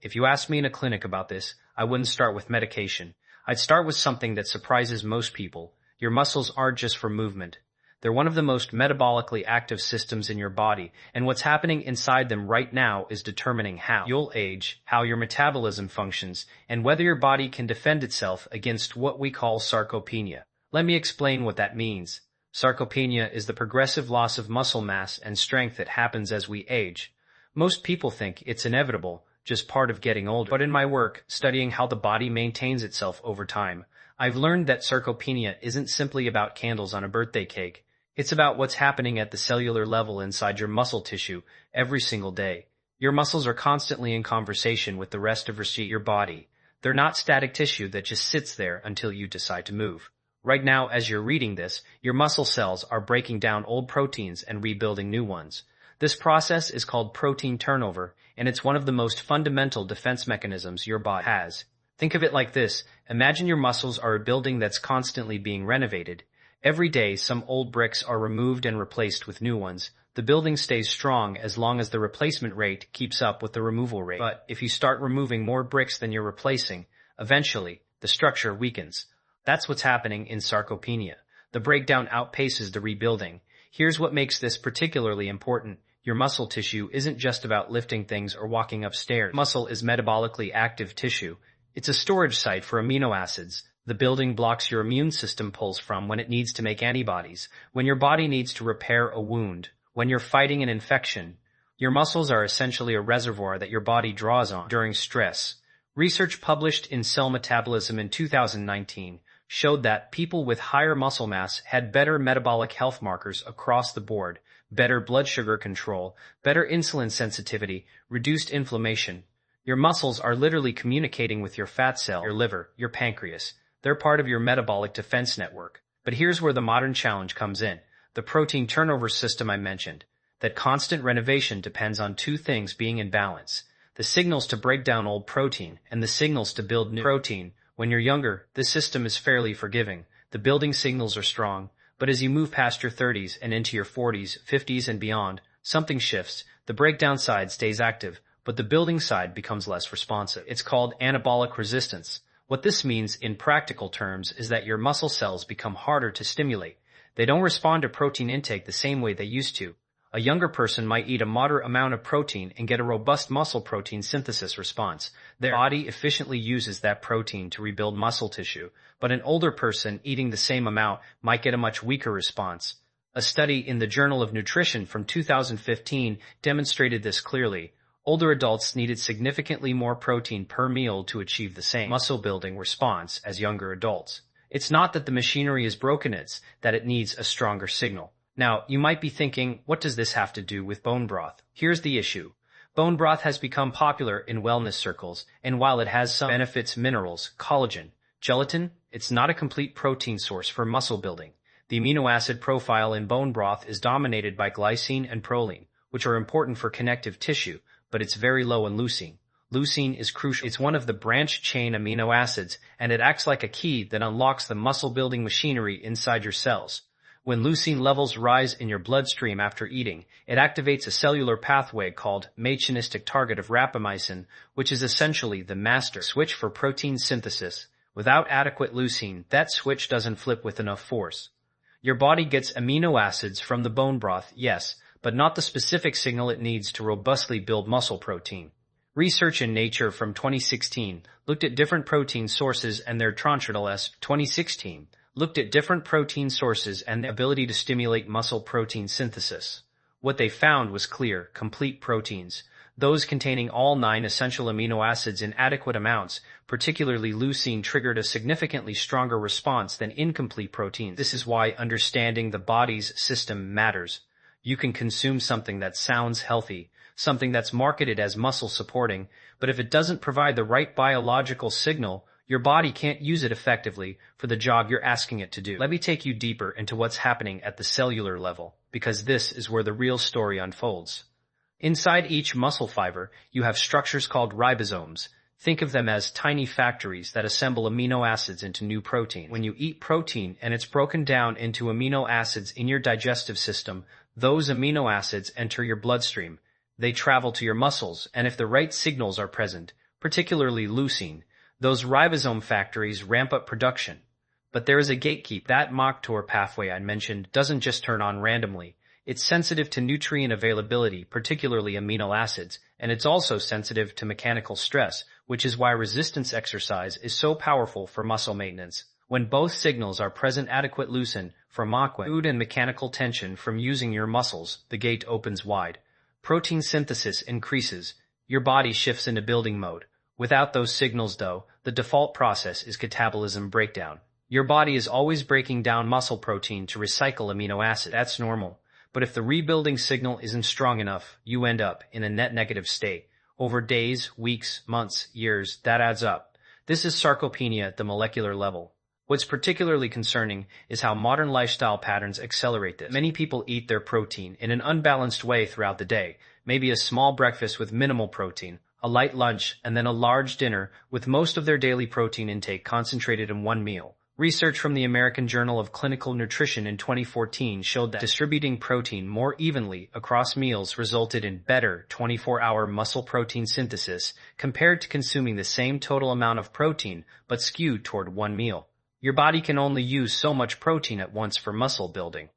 If you asked me in a clinic about this, I wouldn't start with medication. I'd start with something that surprises most people. Your muscles aren't just for movement. They're one of the most metabolically active systems in your body, and what's happening inside them right now is determining how you'll age, how your metabolism functions, and whether your body can defend itself against what we call sarcopenia. Let me explain what that means. Sarcopenia is the progressive loss of muscle mass and strength that happens as we age. Most people think it's inevitable, just part of getting older. But in my work, studying how the body maintains itself over time, I've learned that sarcopenia isn't simply about candles on a birthday cake. It's about what's happening at the cellular level inside your muscle tissue every single day. Your muscles are constantly in conversation with the rest of your body. They're not static tissue that just sits there until you decide to move. Right now, as you're reading this, your muscle cells are breaking down old proteins and rebuilding new ones. This process is called protein turnover, and it's one of the most fundamental defense mechanisms your body has. Think of it like this. Imagine your muscles are a building that's constantly being renovated. Every day, some old bricks are removed and replaced with new ones. The building stays strong as long as the replacement rate keeps up with the removal rate. But if you start removing more bricks than you're replacing, eventually, the structure weakens. That's what's happening in sarcopenia. The breakdown outpaces the rebuilding. Here's what makes this particularly important. Your muscle tissue isn't just about lifting things or walking upstairs. Muscle is metabolically active tissue. It's a storage site for amino acids, the building blocks your immune system pulls from when it needs to make antibodies, when your body needs to repair a wound, when you're fighting an infection. Your muscles are essentially a reservoir that your body draws on during stress. Research published in Cell Metabolism in 2019 showed that people with higher muscle mass had better metabolic health markers across the board, better blood sugar control, better insulin sensitivity, reduced inflammation. Your muscles are literally communicating with your fat cell, your liver, your pancreas. They're part of your metabolic defense network. But here's where the modern challenge comes in. The protein turnover system I mentioned. That constant renovation depends on two things being in balance. The signals to break down old protein and the signals to build new protein. When you're younger, this system is fairly forgiving. The building signals are strong. But as you move past your 30s and into your 40s, 50s, and beyond, something shifts. The breakdown side stays active, but the building side becomes less responsive. It's called anabolic resistance. What this means in practical terms is that your muscle cells become harder to stimulate. They don't respond to protein intake the same way they used to. A younger person might eat a moderate amount of protein and get a robust muscle protein synthesis response. Their body efficiently uses that protein to rebuild muscle tissue, but an older person eating the same amount might get a much weaker response. A study in the Journal of Nutrition from 2015 demonstrated this clearly. Older adults needed significantly more protein per meal to achieve the same muscle-building response as younger adults. It's not that the machinery is broken, it's that it needs a stronger signal. Now, you might be thinking, what does this have to do with bone broth? Here's the issue. Bone broth has become popular in wellness circles, and while it has some benefits, minerals, collagen, gelatin, it's not a complete protein source for muscle building. The amino acid profile in bone broth is dominated by glycine and proline, which are important for connective tissue, but it's very low in leucine. Leucine is crucial. It's one of the branched-chain amino acids, and it acts like a key that unlocks the muscle-building machinery inside your cells. When leucine levels rise in your bloodstream after eating, it activates a cellular pathway called mechanistic target of rapamycin, which is essentially the master switch for protein synthesis. Without adequate leucine, that switch doesn't flip with enough force. Your body gets amino acids from the bone broth, yes, but not the specific signal it needs to robustly build muscle protein. Research in Nature from 2016 looked at different protein sources and their Tranchidal 2016 looked at different protein sources and the ability to stimulate muscle protein synthesis. What they found was clear, complete proteins. Those containing all 9 essential amino acids in adequate amounts, particularly leucine, triggered a significantly stronger response than incomplete proteins. This is why understanding the body's system matters. You can consume something that sounds healthy, something that's marketed as muscle supporting, but if it doesn't provide the right biological signal, your body can't use it effectively for the job you're asking it to do. Let me take you deeper into what's happening at the cellular level, because this is where the real story unfolds. Inside each muscle fiber, you have structures called ribosomes. Think of them as tiny factories that assemble amino acids into new protein. When you eat protein and it's broken down into amino acids in your digestive system, those amino acids enter your bloodstream. They travel to your muscles, and if the right signals are present, particularly leucine, those ribosome factories ramp up production. But there is a gatekeeper. That mTOR pathway I mentioned doesn't just turn on randomly. It's sensitive to nutrient availability, particularly amino acids, and it's also sensitive to mechanical stress, which is why resistance exercise is so powerful for muscle maintenance. When both signals are present, adequate leucine from food and mechanical tension from using your muscles, the gate opens wide. Protein synthesis increases. Your body shifts into building mode. Without those signals, though, the default process is catabolism breakdown. Your body is always breaking down muscle protein to recycle amino acids. That's normal. But if the rebuilding signal isn't strong enough, you end up in a net negative state. Over days, weeks, months, years, that adds up. This is sarcopenia at the molecular level. What's particularly concerning is how modern lifestyle patterns accelerate this. Many people eat their protein in an unbalanced way throughout the day, maybe a small breakfast with minimal protein, a light lunch, and then a large dinner, with most of their daily protein intake concentrated in one meal. Research from the American Journal of Clinical Nutrition in 2014 showed that distributing protein more evenly across meals resulted in better 24-hour muscle protein synthesis compared to consuming the same total amount of protein but skewed toward one meal. Your body can only use so much protein at once for muscle building.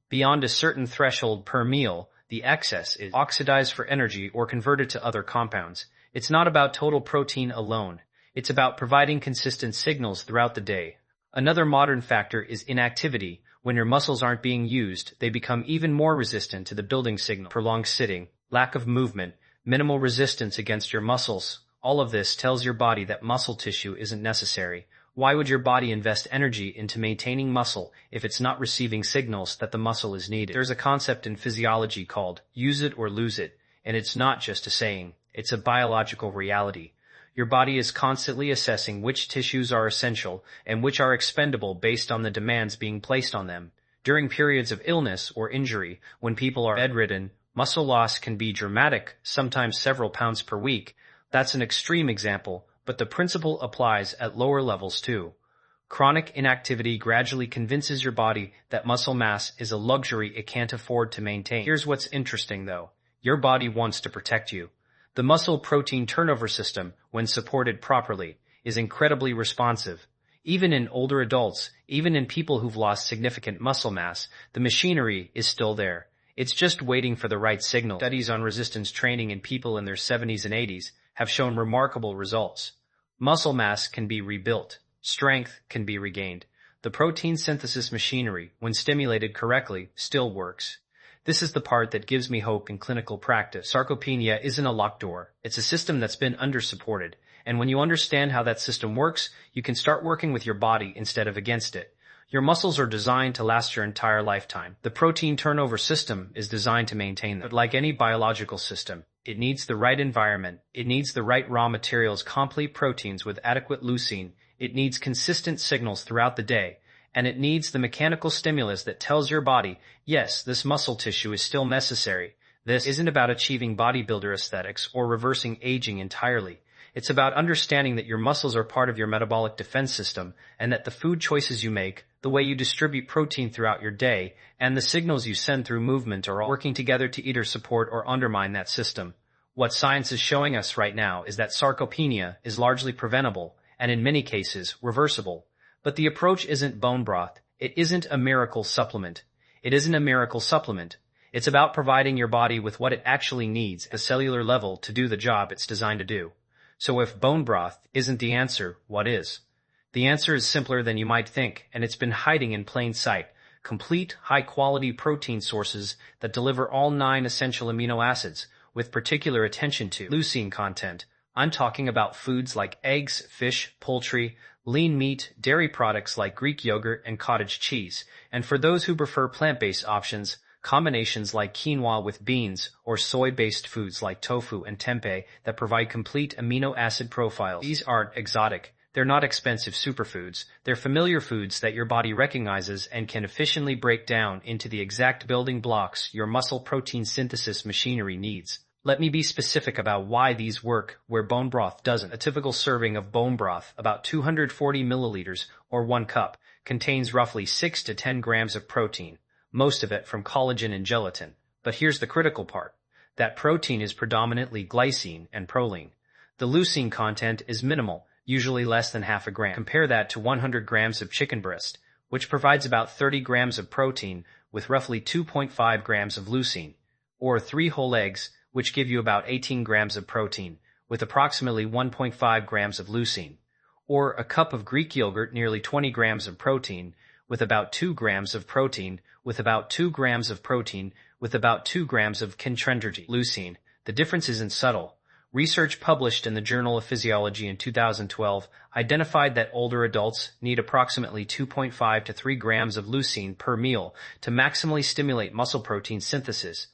Beyond a certain threshold per meal, the excess is oxidized for energy or converted to other compounds. It's not about total protein alone. It's about providing consistent signals throughout the day. Another modern factor is inactivity. When your muscles aren't being used, they become even more resistant to the building signal. Prolonged sitting, lack of movement, minimal resistance against your muscles. All of this tells your body that muscle tissue isn't necessary. Why would your body invest energy into maintaining muscle if it's not receiving signals that the muscle is needed? There's a concept in physiology called use it or lose it, and it's not just a saying, it's a biological reality. Your body is constantly assessing which tissues are essential and which are expendable based on the demands being placed on them. During periods of illness or injury, when people are bedridden, muscle loss can be dramatic, sometimes several pounds per week. That's an extreme example, but the principle applies at lower levels too. Chronic inactivity gradually convinces your body that muscle mass is a luxury it can't afford to maintain. Here's what's interesting though. Your body wants to protect you. The muscle protein turnover system, when supported properly, is incredibly responsive. Even in older adults, even in people who've lost significant muscle mass, the machinery is still there. It's just waiting for the right signal. Studies on resistance training in people in their 70s and 80s have shown remarkable results. Muscle mass can be rebuilt. Strength can be regained. The protein synthesis machinery, when stimulated correctly, still works. This is the part that gives me hope in clinical practice. Sarcopenia isn't a locked door. It's a system that's been under-supported. And when you understand how that system works, you can start working with your body instead of against it. Your muscles are designed to last your entire lifetime. The protein turnover system is designed to maintain them. But like any biological system, it needs the right environment. It needs the right raw materials, complete proteins with adequate leucine. It needs consistent signals throughout the day. And it needs the mechanical stimulus that tells your body, yes, this muscle tissue is still necessary. This isn't about achieving bodybuilder aesthetics or reversing aging entirely. It's about understanding that your muscles are part of your metabolic defense system and that the food choices you make, the way you distribute protein throughout your day, and the signals you send through movement are all working together to either support or undermine that system. What science is showing us right now is that sarcopenia is largely preventable and in many cases reversible. But the approach isn't bone broth. It isn't a miracle supplement. It isn't a miracle supplement. It's about providing your body with what it actually needs at a cellular level to do the job it's designed to do. So if bone broth isn't the answer, what is? The answer is simpler than you might think, and it's been hiding in plain sight. Complete, high-quality protein sources that deliver all 9 essential amino acids, with particular attention to leucine content. I'm talking about foods like eggs, fish, poultry, lean meat, dairy products like Greek yogurt and cottage cheese, and for those who prefer plant-based options, combinations like quinoa with beans or soy-based foods like tofu and tempeh that provide complete amino acid profiles. These aren't exotic. They're not expensive superfoods. They're familiar foods that your body recognizes and can efficiently break down into the exact building blocks your muscle protein synthesis machinery needs. Let me be specific about why these work where bone broth doesn't. A typical serving of bone broth, about 240 milliliters or 1 cup, contains roughly 6 to 10 grams of protein, most of it from collagen and gelatin. But here's the critical part. That protein is predominantly glycine and proline. The leucine content is minimal, usually less than half a gram. Compare that to 100 grams of chicken breast, which provides about 30 grams of protein with roughly 2.5 grams of leucine, or 3 whole eggs, which give you about 18 grams of protein, with approximately 1.5 grams of leucine, or a cup of Greek yogurt, nearly 20 grams of protein, with about 2 grams of protein, with about 2 grams of protein, with about 2 grams of leucine. The difference isn't subtle. Research published in the Journal of Physiology in 2012 identified that older adults need approximately 2.5 to 3 grams of leucine per meal to maximally stimulate muscle protein synthesis.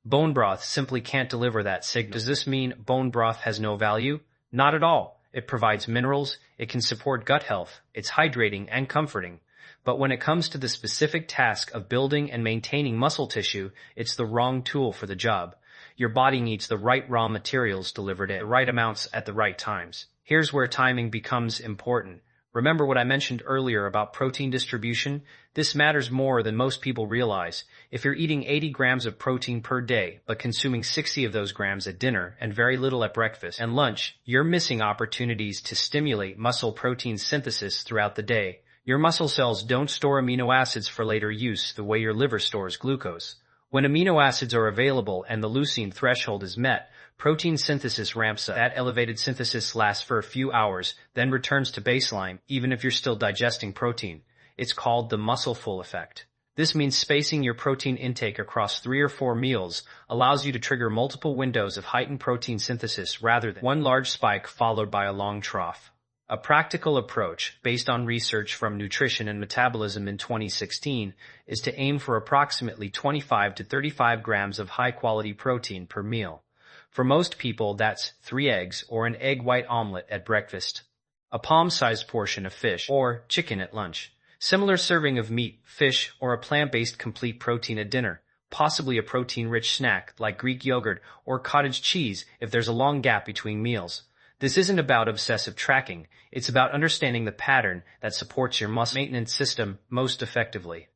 Bone broth simply can't deliver that signal. Does this mean bone broth has no value? Not at all. It provides minerals, it can support gut health, it's hydrating and comforting. But when it comes to the specific task of building and maintaining muscle tissue, it's the wrong tool for the job. Your body needs the right raw materials delivered in the right amounts at the right times. Here's where timing becomes important. Remember what I mentioned earlier about protein distribution? This matters more than most people realize. If you're eating 80 grams of protein per day, but consuming 60 of those grams at dinner and very little at breakfast and lunch, you're missing opportunities to stimulate muscle protein synthesis throughout the day. Your muscle cells don't store amino acids for later use the way your liver stores glucose. When amino acids are available and the leucine threshold is met, protein synthesis ramps up. That elevated synthesis lasts for a few hours, then returns to baseline, even if you're still digesting protein. It's called the muscle-full effect. This means spacing your protein intake across 3 or 4 meals allows you to trigger multiple windows of heightened protein synthesis rather than one large spike followed by a long trough. A practical approach, based on research from Nutrition and Metabolism in 2016, is to aim for approximately 25 to 35 grams of high-quality protein per meal. For most people, that's 3 eggs or an egg white omelet at breakfast, a palm-sized portion of fish or chicken at lunch, similar serving of meat, fish, or a plant-based complete protein at dinner, possibly a protein-rich snack like Greek yogurt or cottage cheese if there's a long gap between meals. This isn't about obsessive tracking, it's about understanding the pattern that supports your muscle maintenance system most effectively.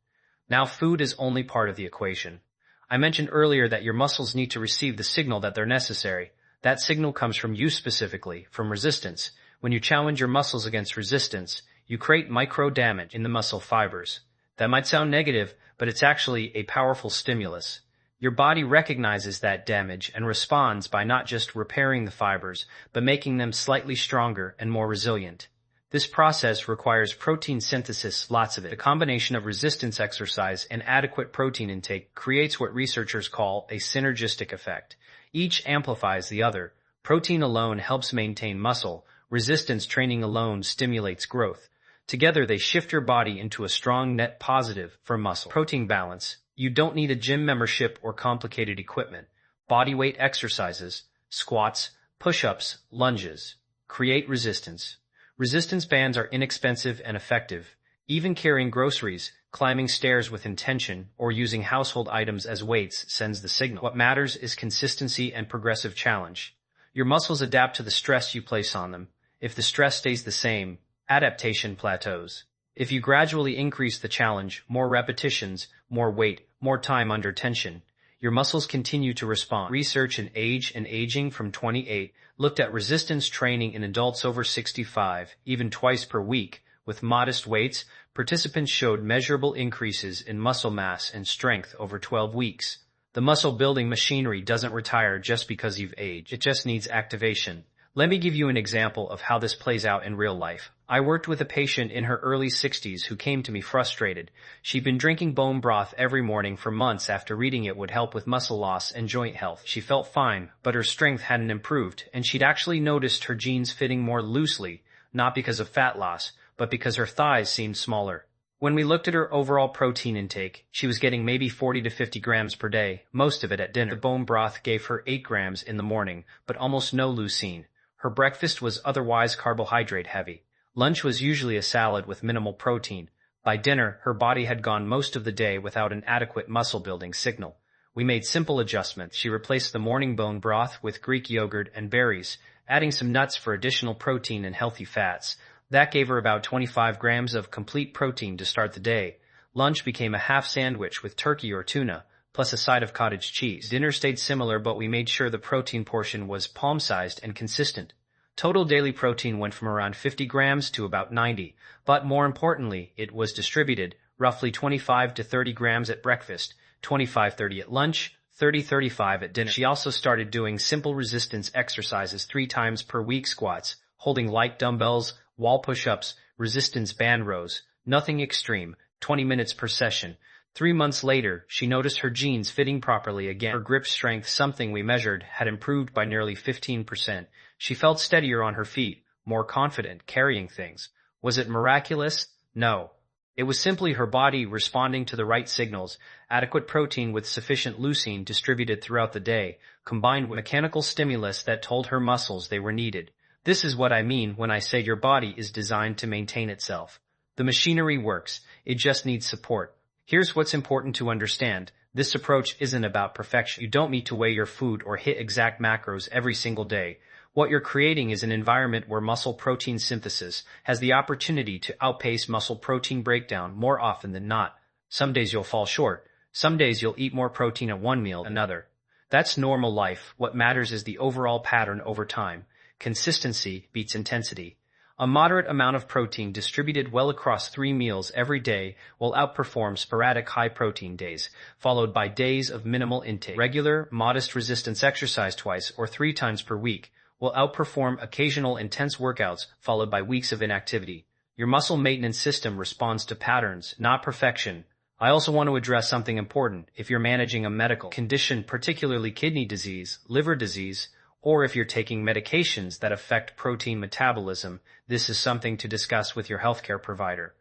Now, food is only part of the equation. I mentioned earlier that your muscles need to receive the signal that they're necessary. That signal comes from you specifically, from resistance. When you challenge your muscles against resistance, you create micro damage in the muscle fibers. That might sound negative, but it's actually a powerful stimulus. Your body recognizes that damage and responds by not just repairing the fibers, but making them slightly stronger and more resilient. This process requires protein synthesis, lots of it. The combination of resistance exercise and adequate protein intake creates what researchers call a synergistic effect. Each amplifies the other. Protein alone helps maintain muscle. Resistance training alone stimulates growth. Together they shift your body into a strong net positive for muscle. Protein balance. You don't need a gym membership or complicated equipment. Bodyweight exercises, squats, push-ups, lunges. Create resistance. Resistance bands are inexpensive and effective. Even carrying groceries, climbing stairs with intention, or using household items as weights sends the signal. What matters is consistency and progressive challenge. Your muscles adapt to the stress you place on them. If the stress stays the same, adaptation plateaus. If you gradually increase the challenge, more repetitions, more weight, more time under tension, your muscles continue to respond. Research in Age and Aging from 2008 looked at resistance training in adults over 65, even twice per week. With modest weights, participants showed measurable increases in muscle mass and strength over 12 weeks. The muscle-building machinery doesn't retire just because you've aged. It just needs activation. Let me give you an example of how this plays out in real life. I worked with a patient in her early 60s who came to me frustrated. She'd been drinking bone broth every morning for months after reading it would help with muscle loss and joint health. She felt fine, but her strength hadn't improved, and she'd actually noticed her jeans fitting more loosely, not because of fat loss, but because her thighs seemed smaller. When we looked at her overall protein intake, she was getting maybe 40 to 50 grams per day, most of it at dinner. The bone broth gave her 8 grams in the morning, but almost no leucine. Her breakfast was otherwise carbohydrate heavy. Lunch was usually a salad with minimal protein. By dinner, her body had gone most of the day without an adequate muscle-building signal. We made simple adjustments. She replaced the morning bone broth with Greek yogurt and berries, adding some nuts for additional protein and healthy fats. That gave her about 25 grams of complete protein to start the day. Lunch became a half sandwich with turkey or tuna, plus a side of cottage cheese. Dinner stayed similar, but we made sure the protein portion was palm-sized and consistent. Total daily protein went from around 50 grams to about 90, but more importantly, it was distributed, roughly 25 to 30 grams at breakfast, 25-30 at lunch, 30-35 at dinner. She also started doing simple resistance exercises 3 times per week: squats, holding light dumbbells, wall push-ups, resistance band rows, nothing extreme, 20 minutes per session. 3 months later, she noticed her jeans fitting properly again. Her grip strength, something we measured, had improved by nearly 15%. She felt steadier on her feet, more confident carrying things. Was it miraculous? No. It was simply her body responding to the right signals, adequate protein with sufficient leucine distributed throughout the day, combined with mechanical stimulus that told her muscles they were needed. This is what I mean when I say your body is designed to maintain itself. The machinery works, it just needs support. Here's what's important to understand. This approach isn't about perfection. You don't need to weigh your food or hit exact macros every single day. What you're creating is an environment where muscle protein synthesis has the opportunity to outpace muscle protein breakdown more often than not. Some days you'll fall short. Some days you'll eat more protein at one meal than another. That's normal life. What matters is the overall pattern over time. Consistency beats intensity. A moderate amount of protein distributed well across 3 meals every day will outperform sporadic high-protein days, followed by days of minimal intake. Regular, modest resistance exercise 2 or 3 times per week will outperform occasional intense workouts, followed by weeks of inactivity. Your muscle maintenance system responds to patterns, not perfection. I also want to address something important. If you're managing a medical condition, particularly kidney disease, liver disease, or if you're taking medications that affect protein metabolism, this is something to discuss with your healthcare provider.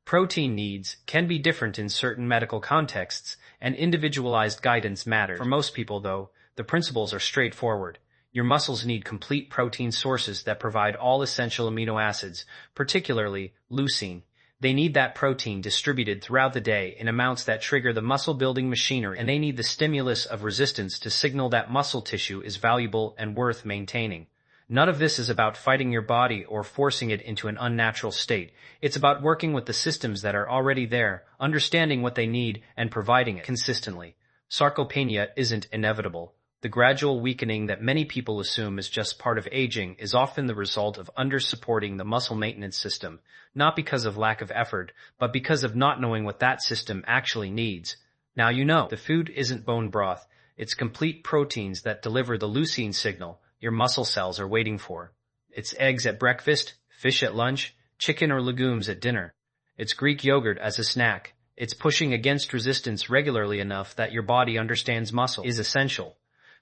Protein needs can be different in certain medical contexts, and individualized guidance matters. For most people, though, the principles are straightforward. Your muscles need complete protein sources that provide all essential amino acids, particularly leucine. They need that protein distributed throughout the day in amounts that trigger the muscle-building machinery, and they need the stimulus of resistance to signal that muscle tissue is valuable and worth maintaining. None of this is about fighting your body or forcing it into an unnatural state. It's about working with the systems that are already there, understanding what they need, and providing it consistently. Sarcopenia isn't inevitable. The gradual weakening that many people assume is just part of aging is often the result of under-supporting the muscle maintenance system, not because of lack of effort, but because of not knowing what that system actually needs. Now you know. The food isn't bone broth. It's complete proteins that deliver the leucine signal your muscle cells are waiting for. It's eggs at breakfast, fish at lunch, chicken or legumes at dinner. It's Greek yogurt as a snack. It's pushing against resistance regularly enough that your body understands muscle is essential.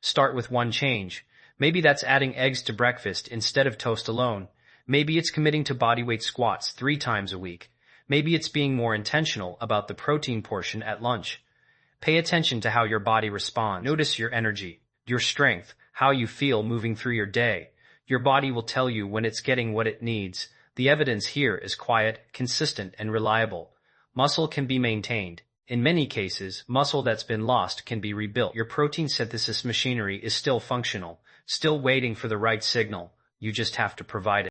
Start with one change. Maybe that's adding eggs to breakfast instead of toast alone. Maybe it's committing to bodyweight squats 3 times a week. Maybe it's being more intentional about the protein portion at lunch. Pay attention to how your body responds. Notice your energy, your strength, how you feel moving through your day. Your body will tell you when it's getting what it needs. The evidence here is quiet, consistent, and reliable. Muscle can be maintained. In many cases, muscle that's been lost can be rebuilt. Your protein synthesis machinery is still functional, still waiting for the right signal. You just have to provide it.